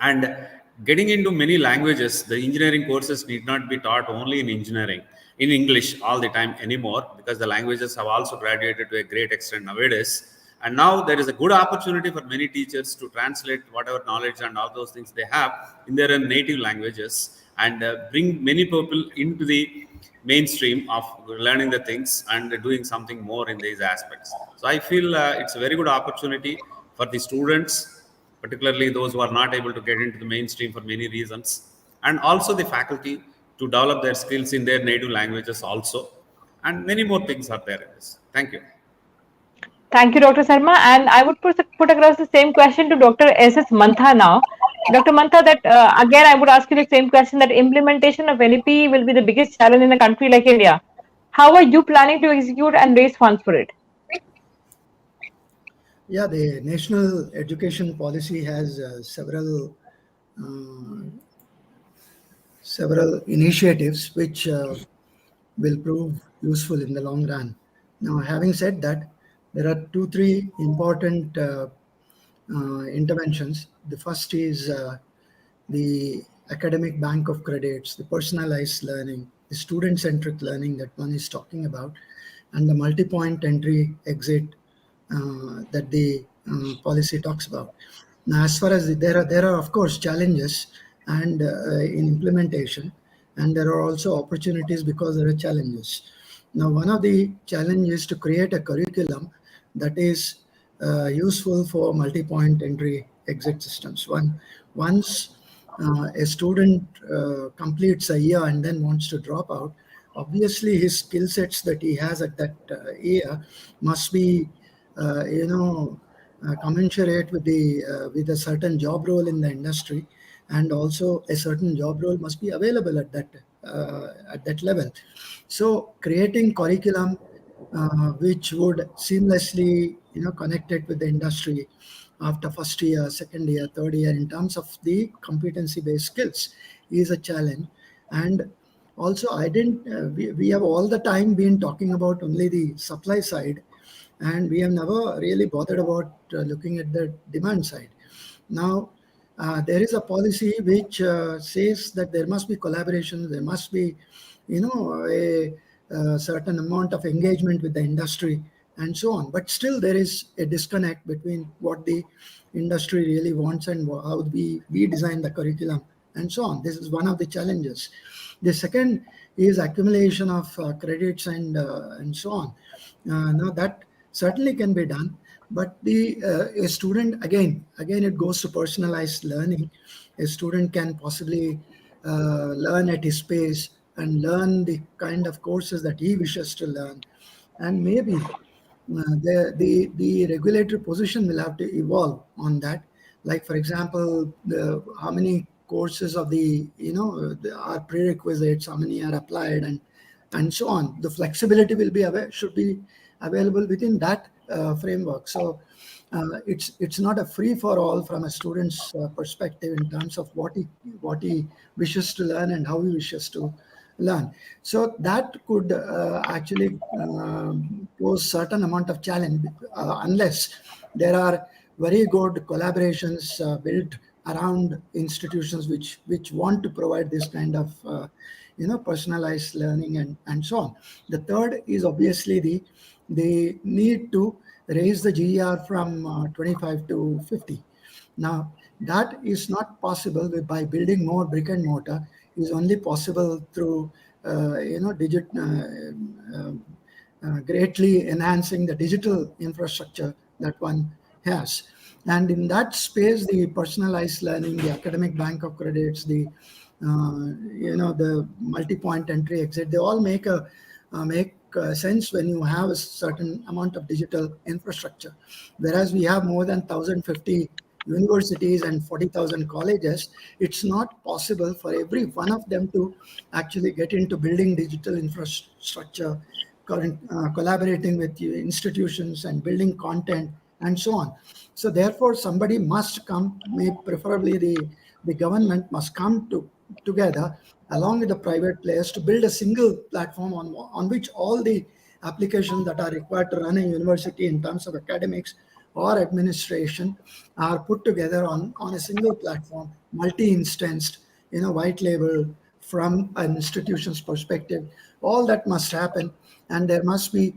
And getting into many languages, the engineering courses need not be taught only in engineering in English all the time anymore, because the languages have also graduated to a great extent nowadays. And now there is a good opportunity for many teachers to translate whatever knowledge and all those things they have in their native languages and bring many people into the mainstream of learning the things and doing something more in these aspects. So I feel it's a very good opportunity for the students, particularly those who are not able to get into the mainstream for many reasons, and also the faculty to develop their skills in their native languages also. And many more things are there in this. Thank you. Thank you, Dr. Sarma. And I would put across the same question to Dr. S.S. Mantha now. Dr. Mantha, that again, I would ask you the same question, that implementation of NEP will be the biggest challenge in a country like India. How are you planning to execute and raise funds for it? Yeah, the national education policy has several initiatives which will prove useful in the long run. Now, having said that, there are three important interventions. The first is the academic bank of credits, the personalized learning, the student-centric learning that one is talking about, and the multi-point entry exit that the policy talks about. Now, as far as there are of course challenges and in implementation, and there are also opportunities because there are challenges. Now, one of the challenges is to create a curriculum that is useful for multi-point entry exit systems. Once a student completes a year and then wants to drop out, obviously his skill sets that he has at that year must be commensurate with a certain job role in the industry, and also a certain job role must be available at that level. So creating curriculum which would seamlessly connect it with the industry after first year, second year, third year in terms of the competency based skills is a challenge. And also we have all the time been talking about only the supply side, and we have never really bothered about looking at the demand side. Now, there is a policy which says that there must be collaboration, there must be, a certain amount of engagement with the industry and so on. But still, there is a disconnect between what the industry really wants and how we design the curriculum and so on. This is one of the challenges. The second is accumulation of credits and so on. Now that certainly can be done, but the a student, again it goes to personalized learning. A student can possibly learn at his pace and learn the kind of courses that he wishes to learn, and maybe the regulatory position will have to evolve on that. Like, for example, how many courses of are prerequisites, how many are applied, and so on. The flexibility will be should be available within that framework. So it's not a free for all from a student's perspective in terms of what he wishes to learn and how he wishes to learn. So that could actually pose certain amount of challenge unless there are very good collaborations built around institutions which want to provide this kind of personalized learning and so on. The third is obviously the need to raise the GER from 25 to 50. Now, that is not possible by building more brick and mortar. Is only possible through greatly enhancing the digital infrastructure that one has. And in that space, the personalized learning, the academic bank of credits, the multi-point entry exit, they all make sense when you have a certain amount of digital infrastructure. Whereas we have more than 1,050 universities and 40,000 colleges, it's not possible for every one of them to actually get into building digital infrastructure, collaborating with institutions and building content and so on. So therefore, somebody must come, preferably the government must come together along with the private players to build a single platform on which all the applications that are required to run a university in terms of academics or administration are put together on a single platform, multi-instanced, white label from an institution's perspective. All that must happen, and there must be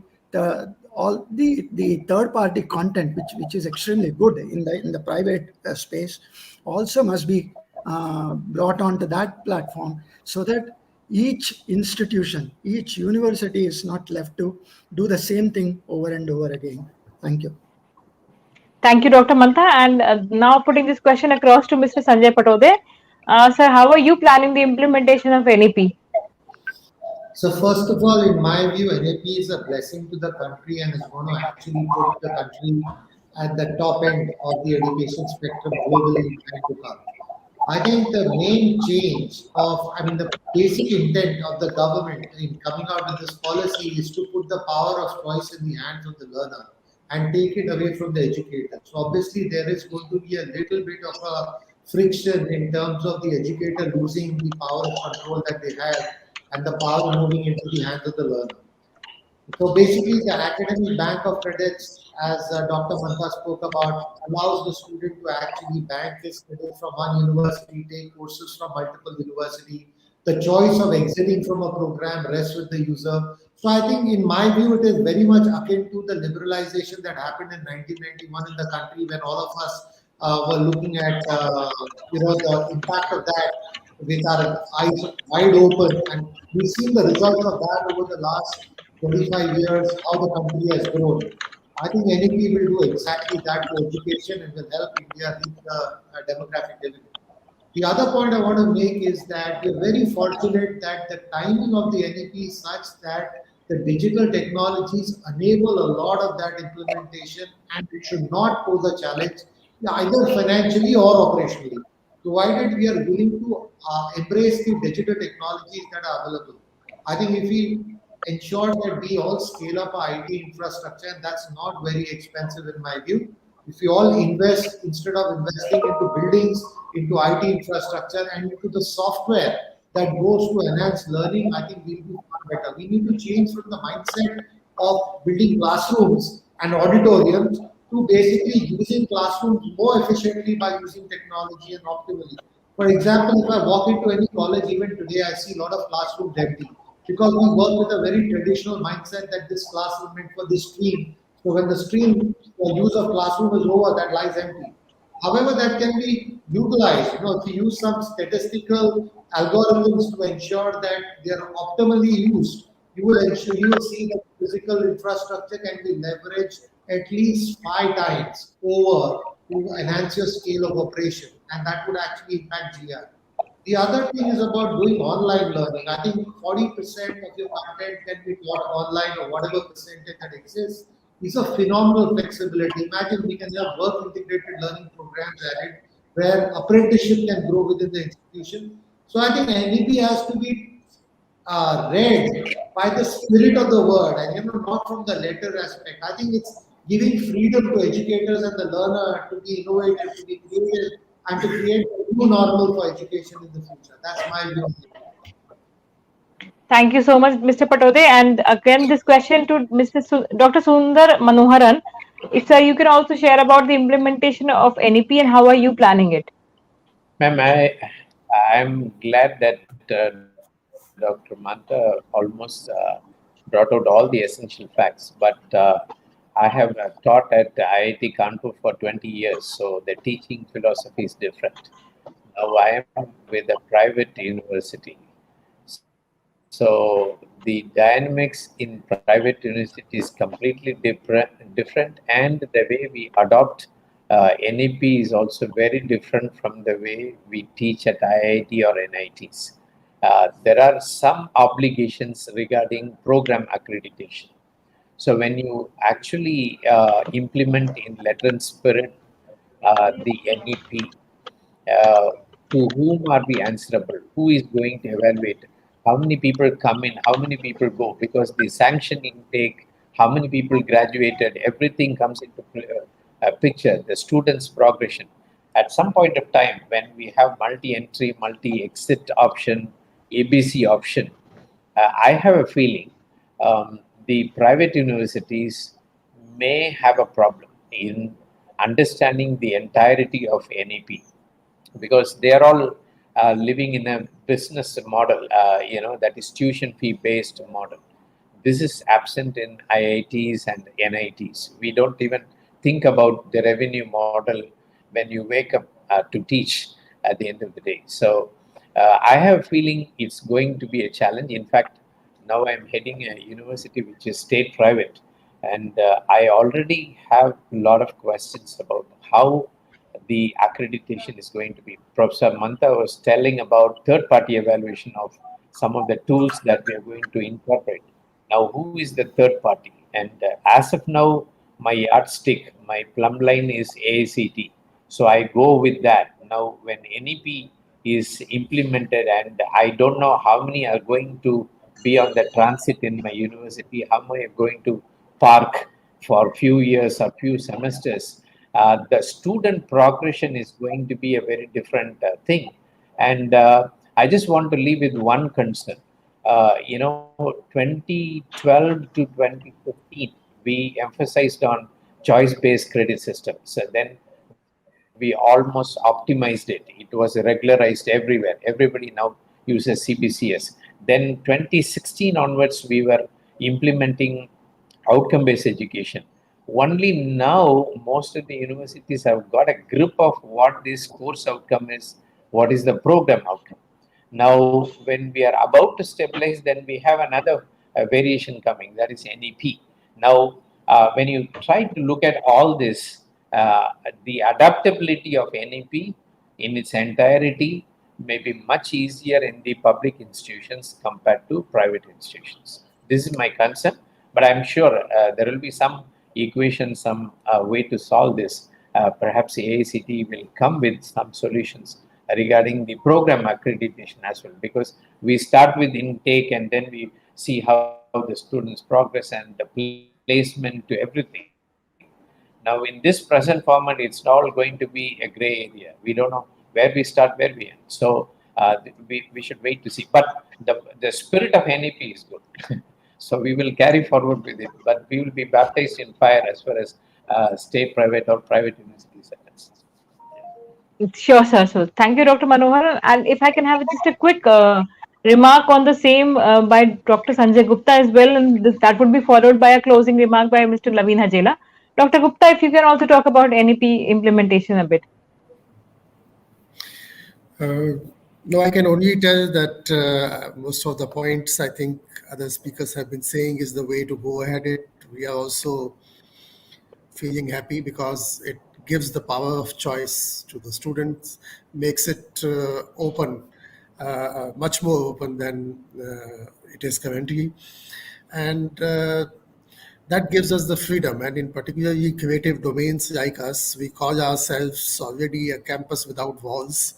all the third-party content, which is extremely good in the private space, also must be brought onto that platform, so that each institution, each university is not left to do the same thing over and over again. Thank you. Thank you, Dr. Mantha. And now putting this question across to Mr. Sanjay Patode. Sir, how are you planning the implementation of NEP? So first of all, in my view, NAP is a blessing to the country and is going to actually put the country at the top end of the education spectrum globally in time to come. I think the main change the basic intent of the government in coming out with this policy is to put the power of choice in the hands of the learner and take it away from the educator. So obviously there is going to be a little bit of a friction in terms of the educator losing the power of control that they have and the power moving into the hands of the learner. So basically, the academic bank of credits, as Dr. Mantha spoke about, allows the student to actually bank his credit from one university, take courses from multiple university. The choice of exiting from a program rests with the user. So I think, in my view, it is very much akin to the liberalization that happened in 1991 in the country, when all of us were looking at the impact of that with our eyes wide open, and we've seen the results of that over the last 25 years, how the country has grown. I think NEP will do exactly that to education and will help India reach the demographic dividend. The other point I want to make is that we're very fortunate that the timing of the NEP is such that the digital technologies enable a lot of that implementation, and it should not pose a challenge either financially or operationally, provided we are willing to embrace the digital technologies that are available. I think if we ensure that we all scale up our IT infrastructure, and that's not very expensive in my view. If we all invest, instead of investing into buildings, into IT infrastructure and into the software that goes to enhance learning, I think we'll be far better. We need to change from the mindset of building classrooms and auditoriums to basically using classrooms more efficiently by using technology and optimally. For example, if I walk into any college even today, I see a lot of classrooms empty. because we work with a very traditional mindset that this class is meant for this stream. So when the stream use of classroom is over, that lies empty. However, that can be utilized, to use some statistical algorithms to ensure that they are optimally used. You will see that physical infrastructure can be leveraged at least 5 times over to enhance your scale of operation, and that would actually impact GR. The other thing is about doing online learning. I think 40% of your content can be taught online or whatever percentage that exists. It's a phenomenal flexibility. Imagine we can have work integrated learning programs added where apprenticeship can grow within the institution. So I think NEP has to be read by the spirit of the word and not from the letter aspect. I think it's giving freedom to educators and the learner to be innovative, to be creative, and to create a new normal for education in the future. That's my view on it. Thank you so much, Mr. Patode. And again, this question to Dr. Sundar Manoharan. If you can also share about the implementation of NEP and how are you planning it? Ma'am, I'm glad that Dr. Manta almost brought out all the essential facts. But I have taught at IIT Kanpur for 20 years, so the teaching philosophy is different. Now I am with a private university. So the dynamics in private university is completely different, and the way we adopt NEP is also very different from the way we teach at IIT or NITs. There are some obligations regarding program accreditation. So when you actually implement in letter and spirit the NEP, uh, to whom are we answerable? Who is going to evaluate? How many people come in? How many people go? Because the sanction intake, how many people graduated, everything comes into picture. The students' progression. At some point of time, when we have multi-entry, multi-exit option, ABC option, I have a feeling the private universities may have a problem in understanding the entirety of NEP because they are all living in a business model, that is tuition fee based model. This is absent in IITs and NITs. We don't even think about the revenue model when you wake up to teach at the end of the day. So I have a feeling it's going to be a challenge. In fact, now I'm heading a university which is state private, and I already have a lot of questions about how the accreditation is going to be. Professor Manta was telling about third party evaluation of some of the tools that we are going to incorporate. Now, who is the third party? And as of now, my yardstick, my plumb line is AICT. So I go with that. Now, when NEP is implemented, and I don't know how many are going to be on the transit in my university, how many are going to park for a few years or few semesters, the student progression is going to be a very different thing. And I just want to leave with one concern. 2012 to 2015, we emphasized on choice-based credit system. So then we almost optimized it. It was regularized everywhere. Everybody now uses CBCS. Then 2016 onwards, we were implementing outcome-based education. Only now, most of the universities have got a grip of what this course outcome is, what is the program outcome. Now, when we are about to stabilize, then we have another variation coming, that is NEP. Now, when you try to look at all this, the adaptability of NEP in its entirety may be much easier in the public institutions compared to private institutions. This is my concern, but I'm sure there will be some equation, some way to solve this. Perhaps AICT will come with some solutions regarding the program accreditation as well, because we start with intake and then we see how the students progress and the placement to everything. Now, in this present format, it's all going to be a gray area. We don't know where we start, where we end. So we should wait to see. But the spirit of NEP is good. So we will carry forward with it. But we will be baptized in fire as far as state, private, or private universities are concerned. Sure, sir. So thank you, Dr. Manohar. And if I can have just a quick remark on the same by Dr. Sanjay Gupta as well, and that would be followed by a closing remark by Mr. Laveen Hajela. Dr. Gupta, if you can also talk about NEP implementation a bit. No, I can only tell that most of the points I think other speakers have been saying is the way to go ahead. We are also feeling happy because it gives the power of choice to the students, makes it open, much more open than it is currently. And that gives us the freedom. And in particularly creative domains like us, we call ourselves already a campus without walls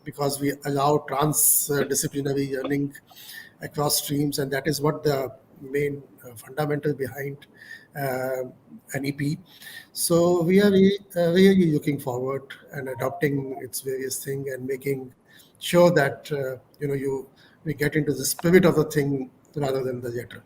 because we allow transdisciplinary learning across streams, and that is what the main fundamental behind NEP. So we are really looking forward and adopting its various thing and making sure that we get into the spirit of the thing rather than the letter.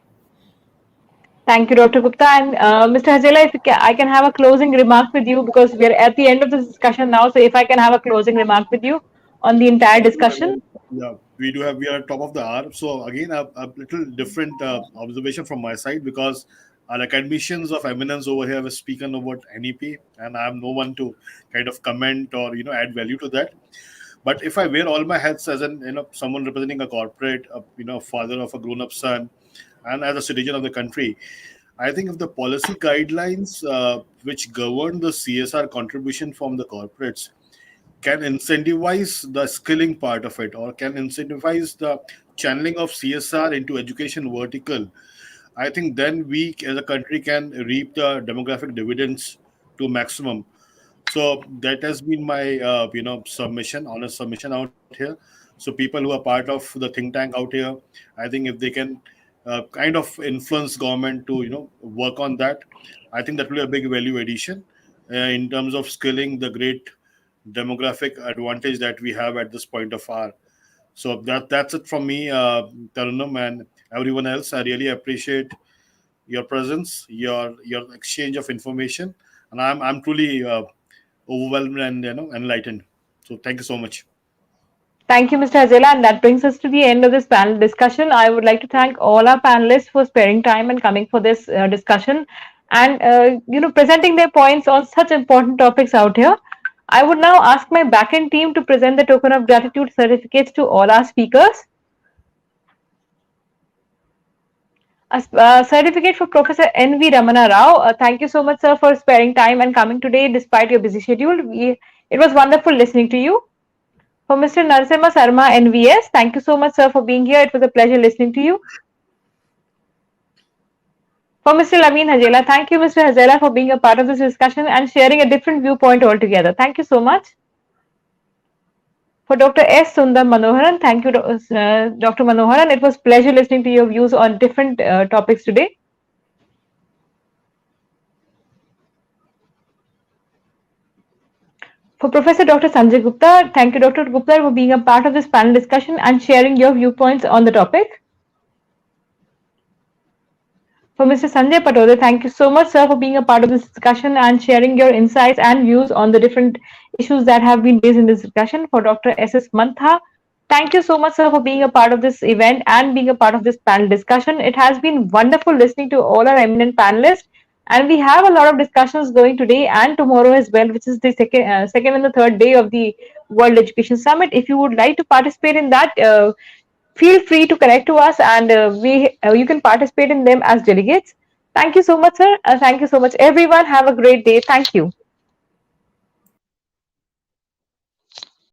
Thank you, Dr. Gupta. And Mr. Hajela, if I can have a closing remark with you, because we are at the end of this discussion now. So if I can have a closing remark with you on the entire discussion. Yeah, we are at top of the hour. So again, a little different observation from my side, because our academicians of eminence over here have spoken about NEP, and I am no one to kind of comment or add value to that. But if I wear all my hats as an someone representing a corporate, father of a grown-up son, and as a citizen of the country, I think if the policy guidelines which govern the CSR contribution from the corporates can incentivize the skilling part of it, or can incentivize the channeling of CSR into education vertical, I think then we as a country can reap the demographic dividends to maximum. So that has been my submission, honest submission out here. So people who are part of the think tank out here, I think if they can kind of influence government to work on that, I think that will be a big value addition in terms of skilling the great demographic advantage that we have at this point of our. So that's it from me, Tarunam, and everyone else. I really appreciate your presence, your exchange of information, and I'm truly overwhelmed and enlightened. So thank you so much. Thank you, Mr. Hajela. And that brings us to the end of this panel discussion. I would like to thank all our panelists for sparing time and coming for this discussion and presenting their points on such important topics out here. I would now ask my backend team to present the token of gratitude certificates to all our speakers. A certificate for Professor N.V. Ramana Rao. Thank you so much, sir, for sparing time and coming today despite your busy schedule. It was wonderful listening to you. For Mr. Narasimha Sarma, NVS, thank you so much, sir, for being here. It was a pleasure listening to you. For Mr. Laveen Hajela, thank you, Mr. Hajela, for being a part of this discussion and sharing a different viewpoint altogether. Thank you so much. For Dr. S. Sundar Manoharan, thank you, Dr. Manoharan. It was a pleasure listening to your views on different topics today. For Professor Dr. Sanjay Gupta, thank you, Dr. Gupta, for being a part of this panel discussion and sharing your viewpoints on the topic. For Mr. Sanjay Patode, thank you so much, sir, for being a part of this discussion and sharing your insights and views on the different issues that have been raised in this discussion. For Dr. S.S. Mantha, thank you so much, sir, for being a part of this event and being a part of this panel discussion. It has been wonderful listening to all our eminent panelists. And we have a lot of discussions going today and tomorrow as well, which is the second and the third day of the World Education Summit. If you would like to participate in that, feel free to connect to us, and you can participate in them as delegates. Thank you so much, sir. Thank you so much, everyone. Have a great day. Thank you.